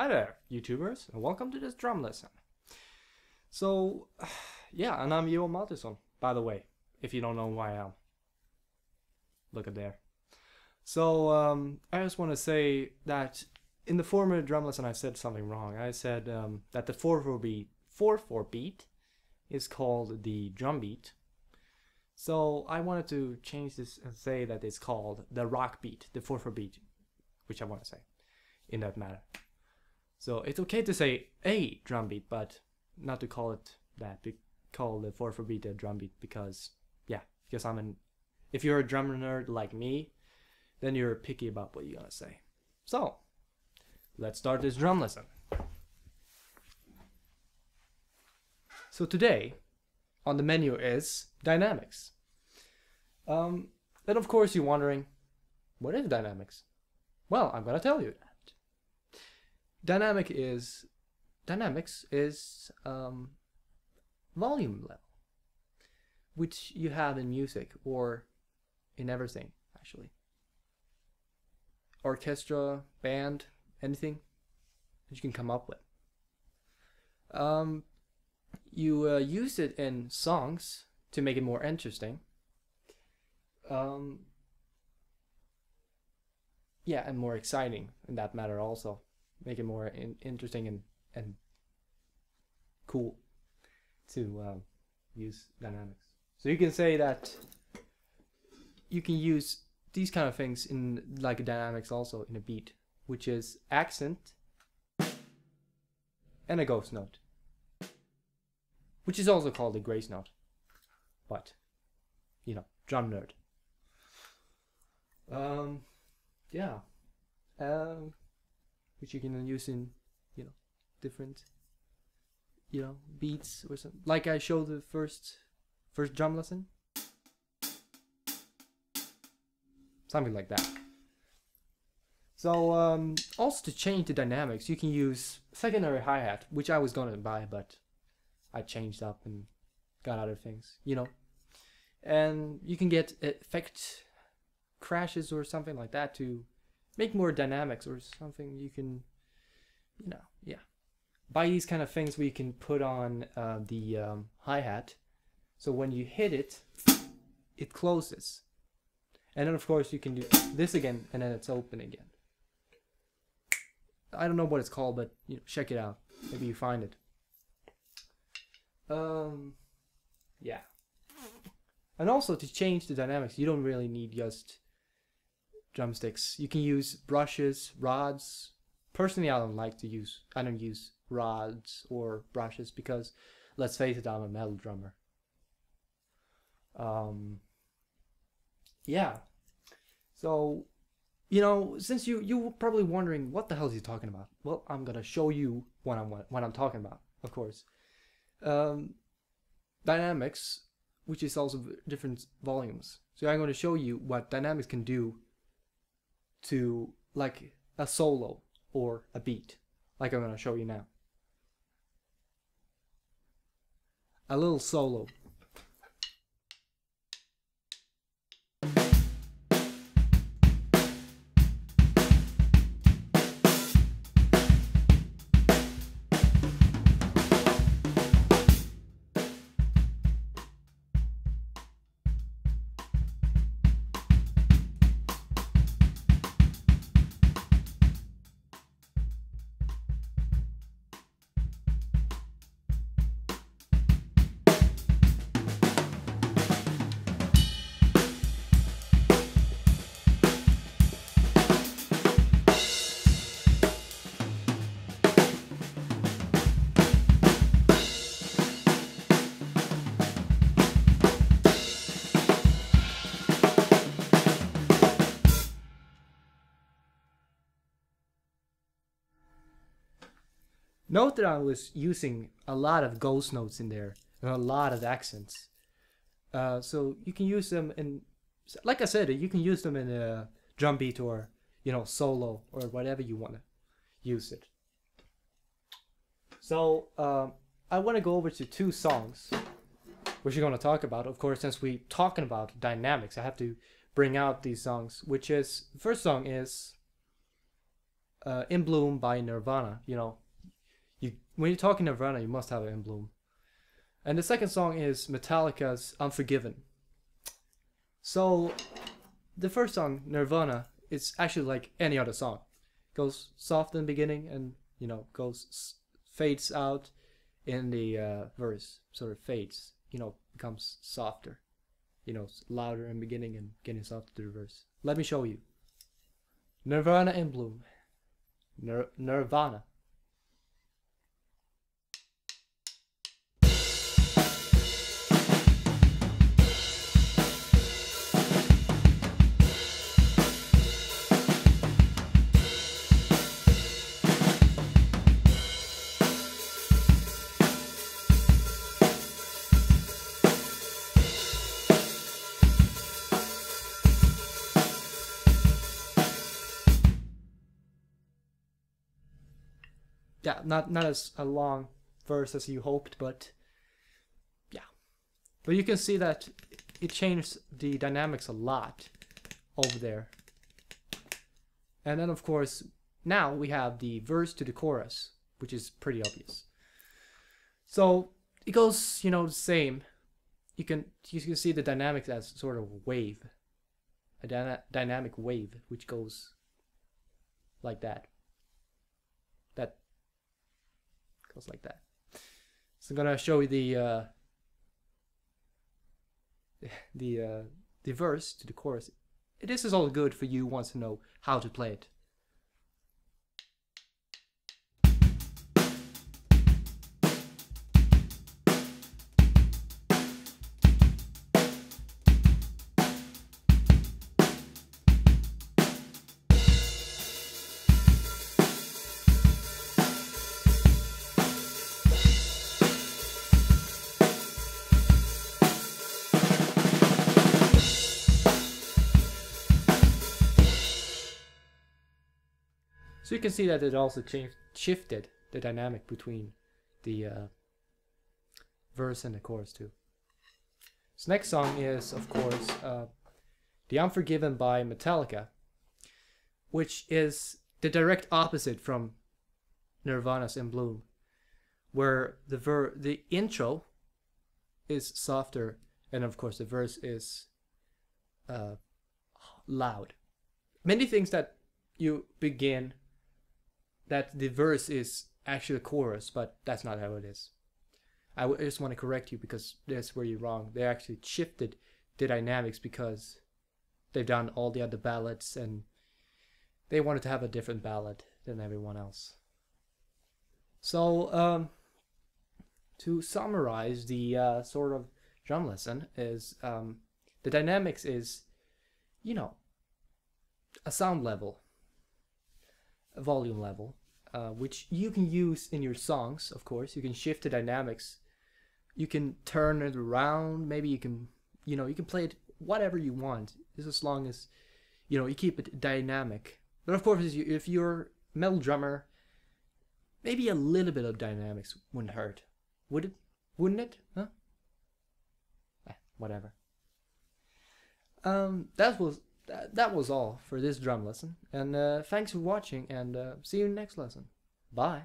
Hi there, YouTubers, and welcome to this drum lesson. So, yeah, and I'm Johan Martinsson, by the way, if you don't know who I am. Look at there. So, I just want to say that in the former drum lesson I said something wrong. I said that the 4/4 beat is called the drum beat. So, I wanted to change this and say that it's called the rock beat, the 4/4 beat, which I want to say in that matter. So it's okay to say a drum beat, but not to call it that. Call the 4/4 beat a drum beat because, yeah, because if you're a drum nerd like me, then you're picky about what you're gonna say. So let's start this drum lesson. So today on the menu is dynamics. Then of course you're wondering, what is dynamics? Well, I'm gonna tell you that. Dynamics is volume level, which you have in music or in everything actually. Orchestra, band, anything that you can come up with. You use it in songs to make it more interesting. Yeah, and more exciting in that matter also. Make it more interesting and cool to use dynamics. So you can say that you can use these kind of things in like dynamics also in a beat, which is accent and a ghost note, which is also called a grace note, but you know, drum nerd. Yeah. Which you can use in, you know, different, you know, beats or something. Like I showed the first drum lesson. Something like that. So, also to change the dynamics, you can use secondary hi-hat, which I was gonna buy, but I changed up and got other things, you know. And you can get effect crashes or something like that to make more dynamics or something. You can, you know, yeah, buy these kind of things where you can put on the hi-hat, so when you hit it, it closes, and then of course you can do this again, and then it's open again. I don't know what it's called, but you know, check it out. Maybe you find it. Yeah, and also to change the dynamics, you don't really need just drumsticks. You can use brushes, rods. Personally, I don't use rods or brushes because, let's face it, I'm a metal drummer. Yeah. So, you know, since you were probably wondering what the hell is he talking about? Well, I'm gonna show you what I'm talking about, of course. Dynamics, which is also different volumes. So I'm going to show you what dynamics can do to like a solo or a beat, like I'm going to show you now. A little solo. Note that I was using a lot of ghost notes in there and a lot of accents. So you can use them in, like I said, you can use them in a drum beat or, you know, solo or whatever you want to use it. So I want to go over to two songs which we're going to talk about. Of course, since we're talking about dynamics, I have to bring out these songs, which is, the first song is In Bloom by Nirvana. You know, when you're talking Nirvana, you must have In Bloom. And the second song is Metallica's Unforgiven. So the first song, Nirvana, it's actually like any other song. Goes soft in the beginning and, you know, fades out in the verse. Sort of fades, you know, becomes softer. You know, louder in the beginning and getting softer to the verse. Let me show you. Nirvana in Bloom. Nirvana. Yeah, not as a long verse as you hoped, but yeah. But you can see that it changed the dynamics a lot over there. And then of course, now we have the verse to the chorus, which is pretty obvious. So it goes, you know, the same. You can see the dynamics as sort of a wave. A dynamic wave, which goes like that. Like that. So I'm gonna show you the verse to the chorus. This is all good for you who wants to know how to play it. So you can see that it also shifted the dynamic between the verse and the chorus too. This next song is, of course, The Unforgiven by Metallica, which is the direct opposite from Nirvana's In Bloom, where the intro is softer and of course the verse is loud. Many things that you begin that the verse is actually a chorus, but that's not how it is. I just want to correct you because that's where you're wrong. They actually shifted the dynamics because they've done all the other ballads and they wanted to have a different ballad than everyone else. So to summarize the sort of drum lesson is the dynamics is, you know, a sound level, a volume level, which you can use in your songs. Of course, you can shift the dynamics, you can turn it around, maybe you can, you know, you can play it whatever you want, just as long as, you know, you keep it dynamic. But of course, if you're a metal drummer, maybe a little bit of dynamics wouldn't hurt, would it? Wouldn't it? Huh? Whatever. That was all for this drum lesson, and thanks for watching, and see you next lesson. Bye.